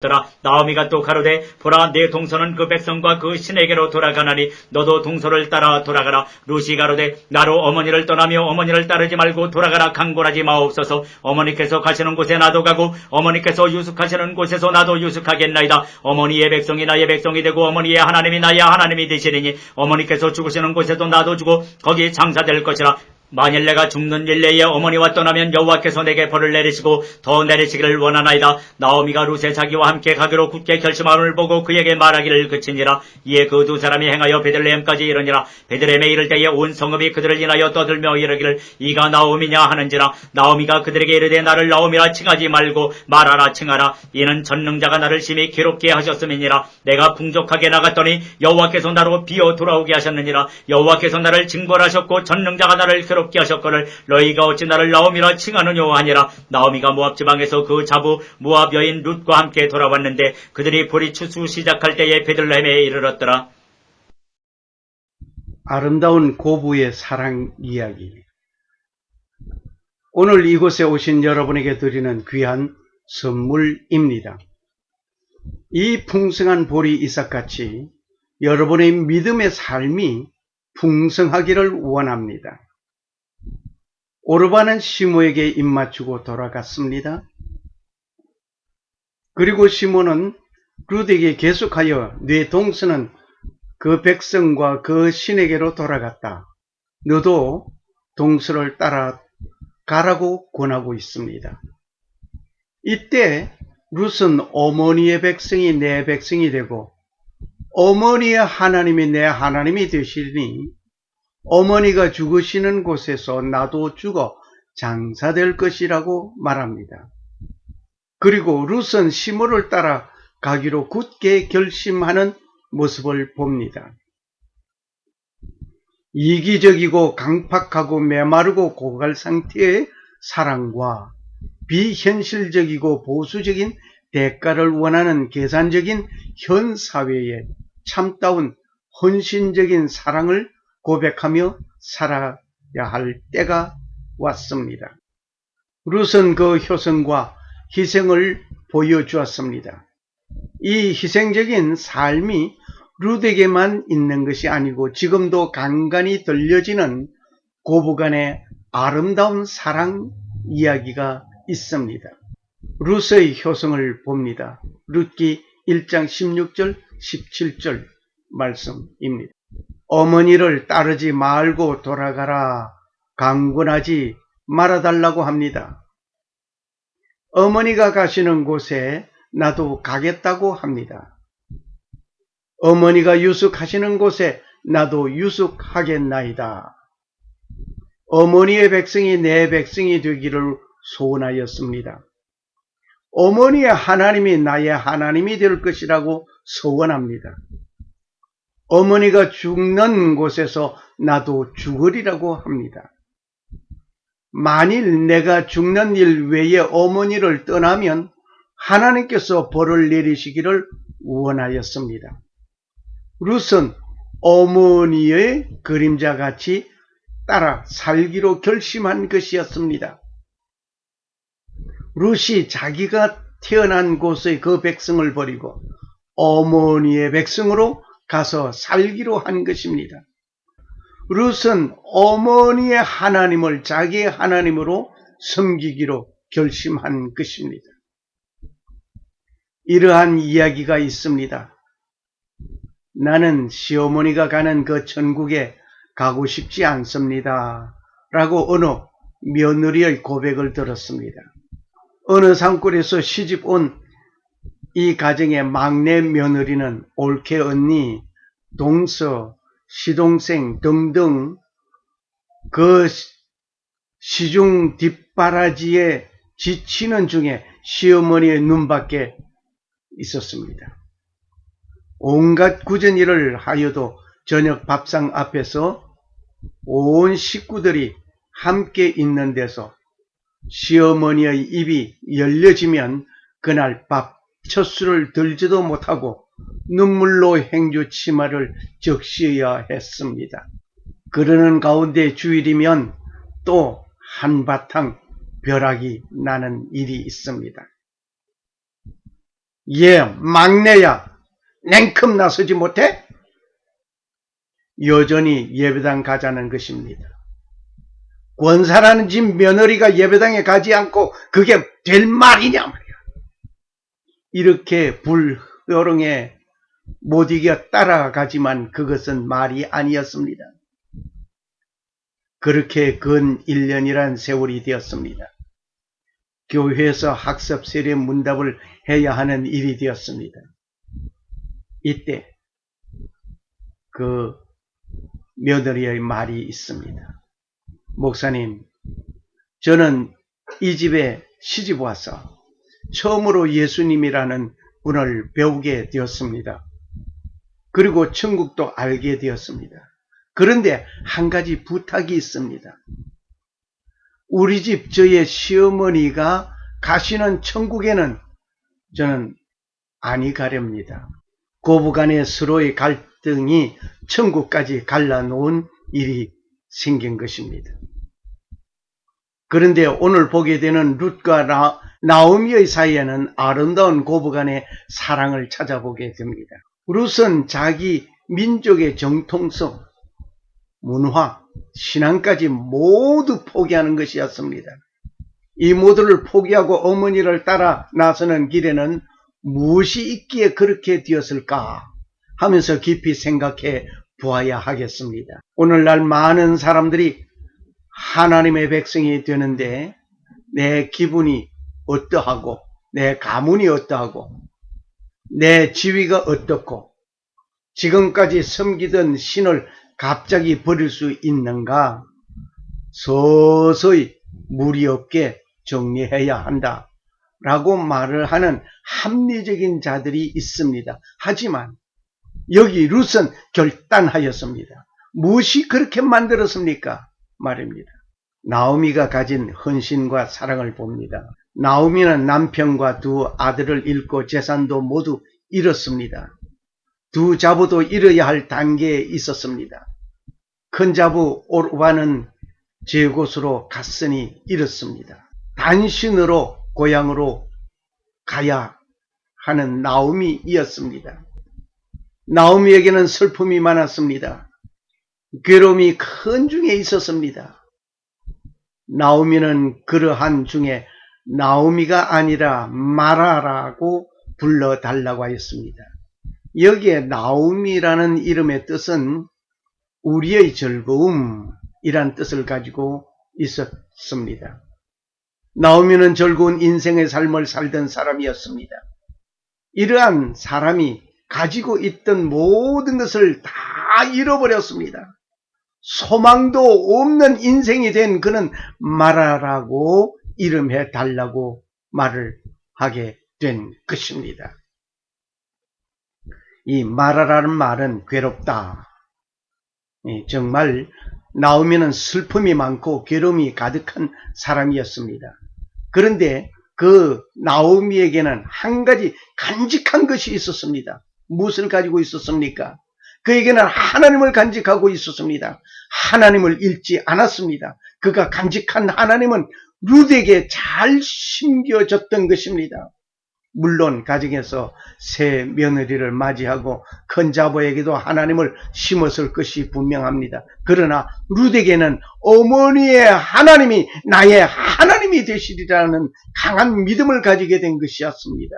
더라. 나오미가 또 가로되 보라 내 동서는 그 백성과 그 신에게로 돌아가나니 너도 동서를 따라 돌아가라. 루시 가로되 나로 어머니를 떠나며 어머니를 따르지 말고 돌아가라. 강권하지 마옵소서. 어머니께서 가시는 곳에 나도 가고 어머니께서 유숙하시는 곳에서 나도 유숙하겠나이다. 어머니의 백성이 나의 백성이 되고 어머니의 하나님이 나의 하나님이 되시리니 어머니께서 죽으시는 곳에도 나도 죽고 거기 장사될 것이라. 만일 내가 죽는 일내에 어머니와 떠나면 여호와께서 내게 벌을 내리시고 더 내리시기를 원하나이다. 나오미가 룻의 자기와 함께 가기로 굳게 결심함을 보고 그에게 말하기를 그치니라. 이에 그 두 사람이 행하여 베들레헴까지 이르니라. 베들레헴에 이를 때에 온 성읍이 그들을 인하여 떠들며 이르기를 이가 나오미냐 하는지라. 나오미가 그들에게 이르되 나를 나오미라 칭하지 말고 말하라 칭하라. 이는 전능자가 나를 심히 괴롭게 하셨음이니라. 내가 풍족하게 나갔더니 여호와께서 나로 비어 돌아오게 하셨느니라. 여호와께서 나를 징벌하셨고 전능자가 나를 괴롭게 하셨거늘 너희가 어찌 나를 나오미라 칭하느뇨 하니라. 나오미가 모압 지방에서 그 자부 모압 여인 룻과 함께 돌아왔는데 그들이 보리 추수 시작할 때에 베들레헴에 이르렀더라. 아름다운 고부의 사랑 이야기. 오늘 이곳에 오신 여러분에게 드리는 귀한 선물입니다. 이 풍성한 보리 이삭같이 여러분의 믿음의 삶이 풍성하기를 원합니다. 오르바는 시므에게 입맞추고 돌아갔습니다. 그리고 시므는 룻에게 계속하여 네 동서는 그 백성과 그 신에게로 돌아갔다. 너도 동서를 따라가라고 권하고 있습니다. 이때 룻은 어머니의 백성이 내 백성이 되고 어머니의 하나님이 내 하나님이 되시니 어머니가 죽으시는 곳에서 나도 죽어 장사될 것이라고 말합니다. 그리고 룻은 시므를 따라 가기로 굳게 결심하는 모습을 봅니다. 이기적이고 강팍하고 메마르고 고갈 상태의 사랑과 비현실적이고 보수적인 대가를 원하는 계산적인 현 사회에 참다운 헌신적인 사랑을 고백하며 살아야 할 때가 왔습니다. 룻은 그 효성과 희생을 보여주었습니다. 이 희생적인 삶이 룻에게만 있는 것이 아니고 지금도 간간히 들려지는 고부간의 아름다운 사랑 이야기가 있습니다. 룻의 효성을 봅니다. 룻기 1장 16절 17절 말씀입니다. 어머니를 따르지 말고 돌아가라. 강권하지 말아달라고 합니다. 어머니가 가시는 곳에 나도 가겠다고 합니다. 어머니가 유숙하시는 곳에 나도 유숙하겠나이다. 어머니의 백성이 내 백성이 되기를 소원하였습니다. 어머니의 하나님이 나의 하나님이 될 것이라고 소원합니다. 어머니가 죽는 곳에서 나도 죽으리라고 합니다. 만일 내가 죽는 일 외에 어머니를 떠나면 하나님께서 벌을 내리시기를 원하였습니다. 룻은 어머니의 그림자같이 따라 살기로 결심한 것이었습니다. 룻이 자기가 태어난 곳의 그 백성을 버리고 어머니의 백성으로 가서 살기로 한 것입니다. 룻은 어머니의 하나님을 자기의 하나님으로 섬기기로 결심한 것입니다. 이러한 이야기가 있습니다. 나는 시어머니가 가는 그 천국에 가고 싶지 않습니다. 라고 어느 며느리의 고백을 들었습니다. 어느 산골에서 시집 온 이 가정의 막내 며느리는 올케 언니, 동서, 시동생 등등 그 시중 뒷바라지에 지치는 중에 시어머니의 눈밖에 있었습니다. 온갖 굳은 일을 하여도 저녁 밥상 앞에서 온 식구들이 함께 있는 데서 시어머니의 입이 열려지면 그날 밥 첫 술을 들지도 못하고 눈물로 행주 치마를 적셔야 했습니다. 그러는 가운데 주일이면 또 한바탕 벼락이 나는 일이 있습니다. 얘 막내야 냉큼 나서지 못해? 여전히 예배당 가자는 것입니다. 권사라는 집 며느리가 예배당에 가지 않고 그게 될 말이냐 말이야. 이렇게 불효령에 못 이겨 따라가지만 그것은 말이 아니었습니다. 그렇게 근 1년이란 세월이 되었습니다. 교회에서 학습 세례 문답을 해야 하는 일이 되었습니다. 이때 그 며느리의 말이 있습니다. 목사님, 저는 이 집에 시집 와서 처음으로 예수님이라는 분을 배우게 되었습니다. 그리고 천국도 알게 되었습니다. 그런데 한 가지 부탁이 있습니다. 우리 집 저의 시어머니가 가시는 천국에는 저는 아니 가렵니다. 고부간의 서로의 갈등이 천국까지 갈라놓은 일이 생긴 것입니다. 그런데 오늘 보게 되는 룻과 나오미의 사이에는 아름다운 고부간의 사랑을 찾아보게 됩니다. 룻은 자기 민족의 정통성, 문화, 신앙까지 모두 포기하는 것이었습니다. 이 모두를 포기하고 어머니를 따라 나서는 길에는 무엇이 있기에 그렇게 되었을까 하면서 깊이 생각해 보아야 하겠습니다. 오늘날 많은 사람들이 하나님의 백성이 되는데 내 기분이 어떠하고 내 가문이 어떠하고 내 지위가 어떻고 지금까지 섬기던 신을 갑자기 버릴 수 있는가 서서히 무리 없게 정리해야 한다 라고 말을 하는 합리적인 자들이 있습니다. 하지만 여기 룻은 결단하였습니다. 무엇이 그렇게 만들었습니까? 말입니다. 나오미가 가진 헌신과 사랑을 봅니다. 나오미는 남편과 두 아들을 잃고 재산도 모두 잃었습니다. 두 자부도 잃어야 할 단계에 있었습니다. 큰 자부 오르바는 제 곳으로 갔으니 잃었습니다. 단신으로 고향으로 가야 하는 나오미이었습니다. 나오미에게는 슬픔이 많았습니다. 괴로움이 큰 중에 있었습니다. 나오미는 그러한 중에 나오미가 아니라 마라라고 불러달라고 하였습니다. 여기에 나오미라는 이름의 뜻은 우리의 즐거움이란 뜻을 가지고 있었습니다. 나오미는 즐거운 인생의 삶을 살던 사람이었습니다. 이러한 사람이 가지고 있던 모든 것을 다 잃어버렸습니다. 소망도 없는 인생이 된 그는 마라라고 이름해 달라고 말을 하게 된 것입니다. 이 마라라는 말은 괴롭다. 정말 나오미는 슬픔이 많고 괴로움이 가득한 사람이었습니다. 그런데 그 나오미에게는 한 가지 간직한 것이 있었습니다. 무엇을 가지고 있었습니까? 그에게는 하나님을 간직하고 있었습니다. 하나님을 잃지 않았습니다. 그가 간직한 하나님은 룻에게 잘 심겨졌던 것입니다. 물론 가정에서 새 며느리를 맞이하고 큰 자부에게도 하나님을 심었을 것이 분명합니다. 그러나 룻에게는 어머니의 하나님이 나의 하나님이 되시리라는 강한 믿음을 가지게 된 것이었습니다.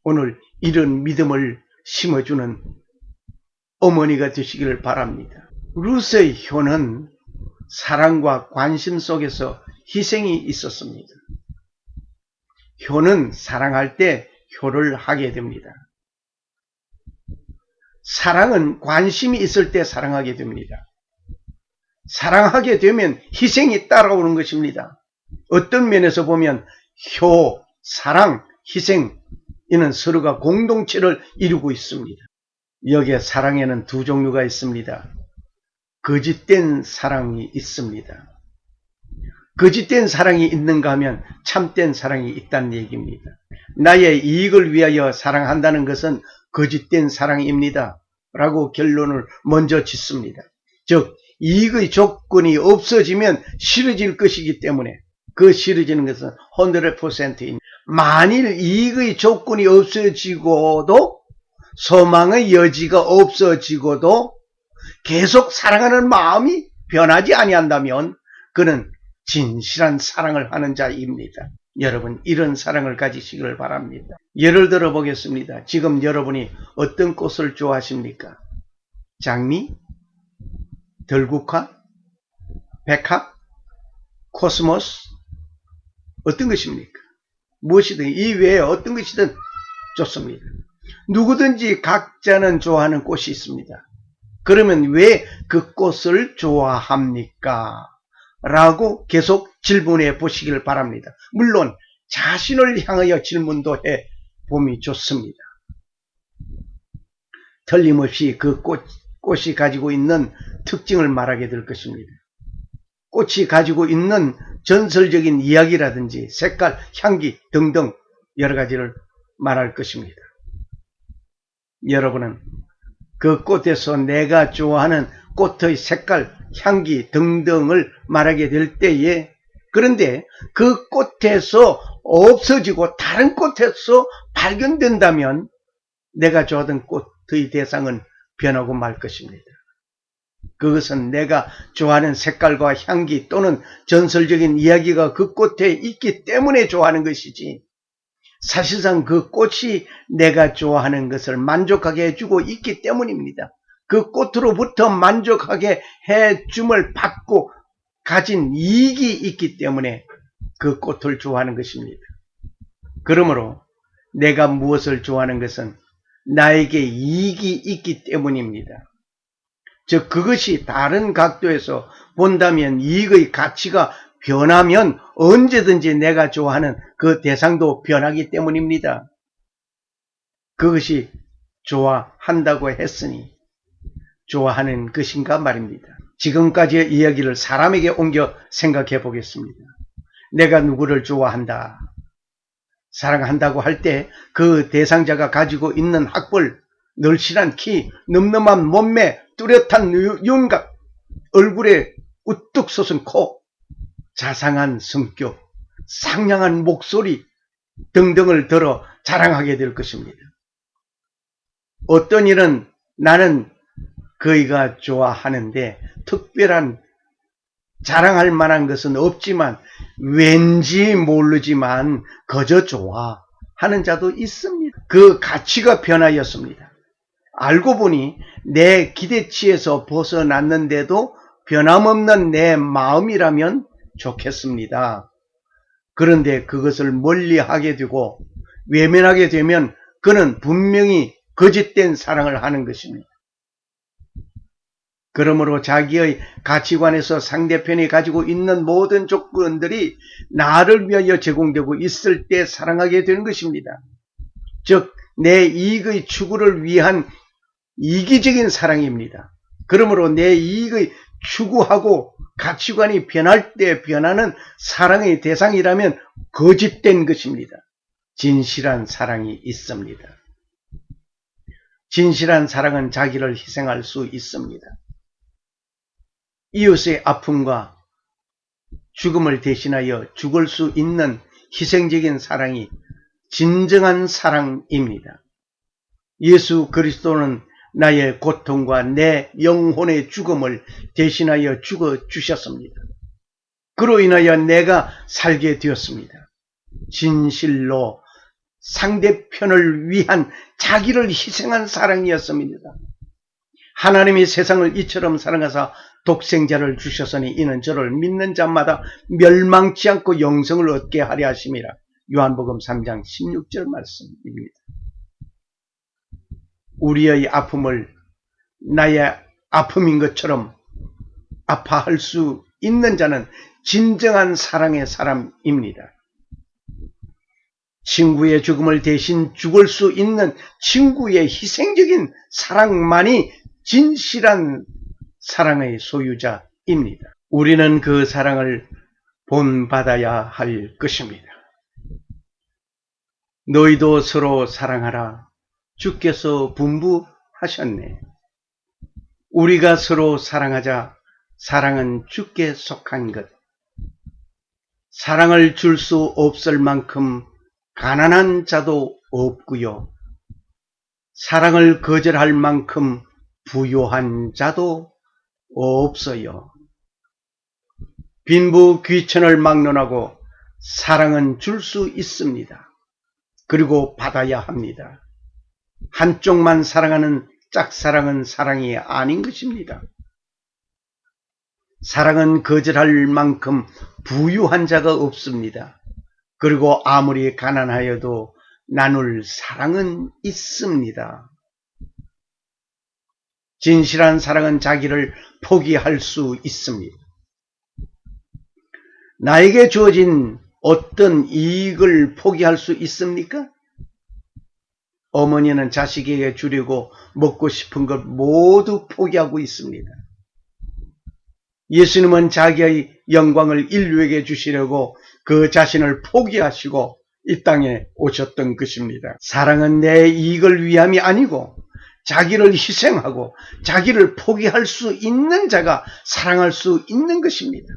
오늘 이런 믿음을 심어주는 어머니가 되시기를 바랍니다. 룻의 효는 사랑과 관심 속에서 희생이 있었습니다. 효는 사랑할 때 효를 하게 됩니다. 사랑은 관심이 있을 때 사랑하게 됩니다. 사랑하게 되면 희생이 따라오는 것입니다. 어떤 면에서 보면 효, 사랑, 희생 이는 서로가 공동체를 이루고 있습니다. 여기에 사랑에는 두 종류가 있습니다. 거짓된 사랑이 있습니다. 거짓된 사랑이 있는가 하면 참된 사랑이 있다는 얘기입니다. 나의 이익을 위하여 사랑한다는 것은 거짓된 사랑입니다. 라고 결론을 먼저 짓습니다. 즉 이익의 조건이 없어지면 싫어질 것이기 때문에 그 싫어지는 것은 100%입니다. 만일 이익의 조건이 없어지고도 소망의 여지가 없어지고도 계속 사랑하는 마음이 변하지 아니한다면 그는 진실한 사랑을 하는 자입니다. 여러분, 이런 사랑을 가지시기를 바랍니다. 예를 들어 보겠습니다. 지금 여러분이 어떤 꽃을 좋아하십니까? 장미? 들국화? 백합? 코스모스? 어떤 것입니까? 무엇이든 이 외에 어떤 것이든 좋습니다. 누구든지 각자는 좋아하는 꽃이 있습니다. 그러면 왜 그 꽃을 좋아합니까? 라고 계속 질문해 보시길 바랍니다. 물론 자신을 향하여 질문도 해 봄이 좋습니다. 틀림없이 그 꽃이 가지고 있는 특징을 말하게 될 것입니다. 꽃이 가지고 있는 전설적인 이야기라든지 색깔, 향기 등등 여러 가지를 말할 것입니다. 여러분은 그 꽃에서 내가 좋아하는 꽃의 색깔, 향기 등등을 말하게 될 때에, 그런데 그 꽃에서 없어지고 다른 꽃에서 발견된다면 내가 좋아하던 꽃의 대상은 변하고 말 것입니다. 그것은 내가 좋아하는 색깔과 향기 또는 전설적인 이야기가 그 꽃에 있기 때문에 좋아하는 것이지, 사실상 그 꽃이 내가 좋아하는 것을 만족하게 해주고 있기 때문입니다. 그 꽃으로부터 만족하게 해줌을 받고 가진 이익이 있기 때문에 그 꽃을 좋아하는 것입니다. 그러므로 내가 무엇을 좋아하는 것은 나에게 이익이 있기 때문입니다. 즉 그것이 다른 각도에서 본다면 이익의 가치가 변하면 언제든지 내가 좋아하는 그 대상도 변하기 때문입니다. 그것이 좋아한다고 했으니 좋아하는 것인가 말입니다. 지금까지의 이야기를 사람에게 옮겨 생각해 보겠습니다. 내가 누구를 좋아한다, 사랑한다고 할 때 그 대상자가 가지고 있는 학벌, 늘씬한 키, 늠름한 몸매, 뚜렷한 윤곽, 얼굴에 우뚝 솟은 코, 자상한 성격, 상냥한 목소리 등등을 들어 자랑하게 될 것입니다. 어떤 일은 나는 그이가 좋아하는데 특별한 자랑할 만한 것은 없지만 왠지 모르지만 그저 좋아하는 자도 있습니다. 그 가치가 변하였습니다. 알고 보니 내 기대치에서 벗어났는데도 변함없는 내 마음이라면 좋겠습니다. 그런데 그것을 멀리하게 되고 외면하게 되면 그는 분명히 거짓된 사랑을 하는 것입니다. 그러므로 자기의 가치관에서 상대편이 가지고 있는 모든 조건들이 나를 위하여 제공되고 있을 때 사랑하게 되는 것입니다. 즉 내 이익의 추구를 위한 이기적인 사랑입니다. 그러므로 내 이익의 추구하고 가치관이 변할 때 변하는 사랑의 대상이라면 거짓된 것입니다. 진실한 사랑이 있습니다. 진실한 사랑은 자기를 희생할 수 있습니다. 이웃의 아픔과 죽음을 대신하여 죽을 수 있는 희생적인 사랑이 진정한 사랑입니다. 예수 그리스도는 나의 고통과 내 영혼의 죽음을 대신하여 죽어 주셨습니다. 그로 인하여 내가 살게 되었습니다. 진실로 상대편을 위한 자기를 희생한 사랑이었습니다. 하나님이 세상을 이처럼 사랑하사 독생자를 주셨으니 이는 저를 믿는 자마다 멸망치 않고 영생을 얻게 하려 하심이라. 요한복음 3장 16절 말씀입니다. 우리의 아픔을 나의 아픔인 것처럼 아파할 수 있는 자는 진정한 사랑의 사람입니다. 친구의 죽음을 대신 죽을 수 있는 친구의 희생적인 사랑만이 진실한 사랑의 소유자입니다. 우리는 그 사랑을 본받아야 할 것입니다. 너희도 서로 사랑하라. 주께서 분부하셨네. 우리가 서로 사랑하자. 사랑은 주께 속한 것. 사랑을 줄 수 없을 만큼 가난한 자도 없고요. 사랑을 거절할 만큼 부유한 자도 없어요. 빈부 귀천을 막론하고 사랑은 줄 수 있습니다. 그리고 받아야 합니다. 한쪽만 사랑하는 짝사랑은 사랑이 아닌 것입니다. 사랑은 거절할 만큼 부유한 자가 없습니다. 그리고 아무리 가난하여도 나눌 사랑은 있습니다. 진실한 사랑은 자기를 포기할 수 있습니다. 나에게 주어진 어떤 이익을 포기할 수 있습니까? 어머니는 자식에게 주려고 먹고 싶은 것 모두 포기하고 있습니다. 예수님은 자기의 영광을 인류에게 주시려고 그 자신을 포기하시고 이 땅에 오셨던 것입니다. 사랑은 내 이익을 위함이 아니고 자기를 희생하고 자기를 포기할 수 있는 자가 사랑할 수 있는 것입니다.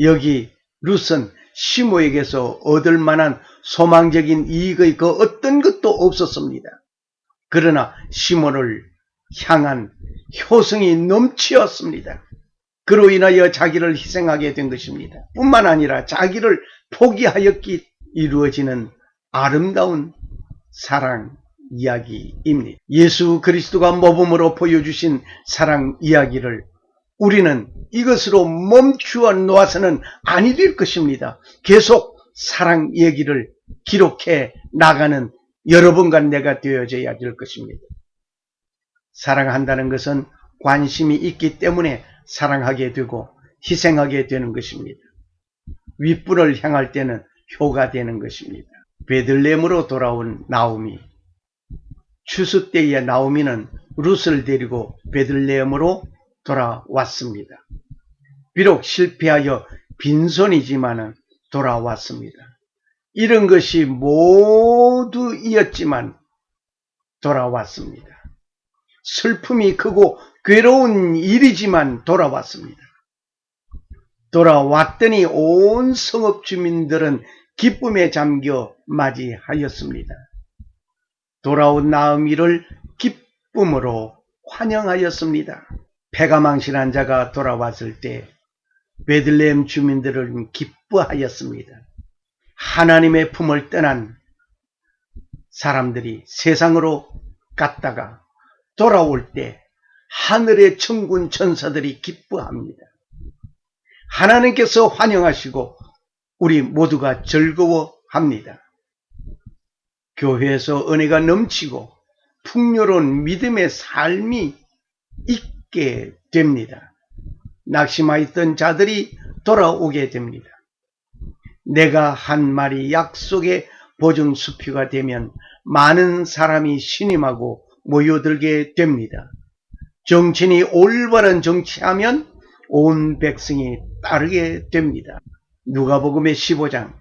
여기 룻은 시므에게서 얻을 만한 소망적인 이익의 그 어떤 것도 없었습니다. 그러나 시므를 향한 효성이 넘치었습니다. 그로 인하여 자기를 희생하게 된 것입니다. 뿐만 아니라 자기를 포기하였기 이루어지는 아름다운 사랑 이야기입니다. 예수 그리스도가 모범으로 보여주신 사랑 이야기를 우리는 이것으로 멈추어 놓아서는 아니 될 것입니다. 계속 사랑 얘기를 기록해 나가는 여러분과 내가 되어져야 될 것입니다. 사랑한다는 것은 관심이 있기 때문에 사랑하게 되고 희생하게 되는 것입니다. 윗분을 향할 때는 효가 되는 것입니다. 베들레헴으로 돌아온 나오미. 추수 때에 나오미는 룻을 데리고 베들레헴으로 돌아왔습니다. 비록 실패하여 빈손이지만 돌아왔습니다. 이런 것이 모두 이었지만 돌아왔습니다. 슬픔이 크고 괴로운 일이지만 돌아왔습니다. 돌아왔더니 온 성읍 주민들은 기쁨에 잠겨 맞이하였습니다. 돌아온 나오미를 기쁨으로 환영하였습니다. 패가망신한 자가 돌아왔을 때 베들레헴 주민들은 기뻐하였습니다. 하나님의 품을 떠난 사람들이 세상으로 갔다가 돌아올 때 하늘의 천군 천사들이 기뻐합니다. 하나님께서 환영하시고 우리 모두가 즐거워합니다. 교회에서 은혜가 넘치고 풍요로운 믿음의 삶이 있게 됩니다. 낙심하였던 자들이 돌아오게 됩니다. 내가 한 말이 약속의 보증수표가 되면 많은 사람이 신임하고 모여들게 됩니다. 정치인이 올바른 정치하면 온 백성이 따르게 됩니다. 누가복음의 15장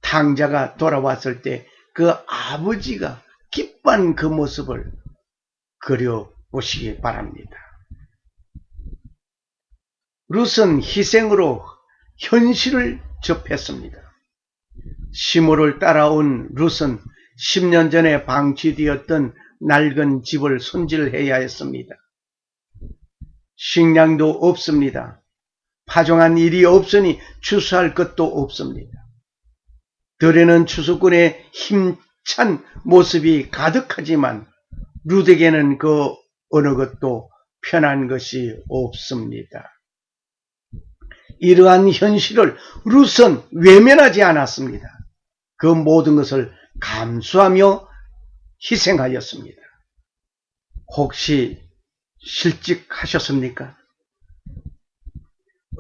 탕자가 돌아왔을 때 그 아버지가 기뻐한 그 모습을 그려보시기 바랍니다. 룻은 희생으로 현실을 접했습니다. 시므를 따라온 룻은 10년 전에 방치되었던 낡은 집을 손질해야 했습니다. 식량도 없습니다. 파종한 일이 없으니 추수할 것도 없습니다. 들에는 추수꾼의 힘찬 모습이 가득하지만 룻에게는 그 어느 것도 편한 것이 없습니다. 이러한 현실을 룻은 외면하지 않았습니다. 그 모든 것을 감수하며 희생하였습니다. 혹시 실직하셨습니까?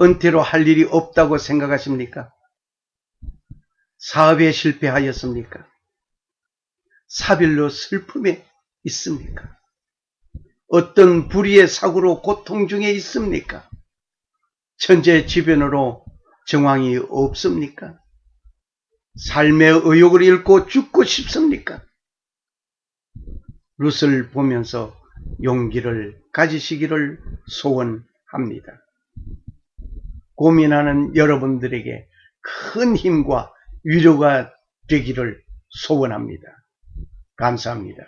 은퇴로 할 일이 없다고 생각하십니까? 사업에 실패하였습니까? 사별로 슬픔에 있습니까? 어떤 불의의 사고로 고통 중에 있습니까? 천재 지변으로 정황이 없습니까? 삶의 의욕을 잃고 죽고 싶습니까? 룻을 보면서 용기를 가지시기를 소원합니다. 고민하는 여러분들에게 큰 힘과 위로가 되기를 소원합니다. 감사합니다.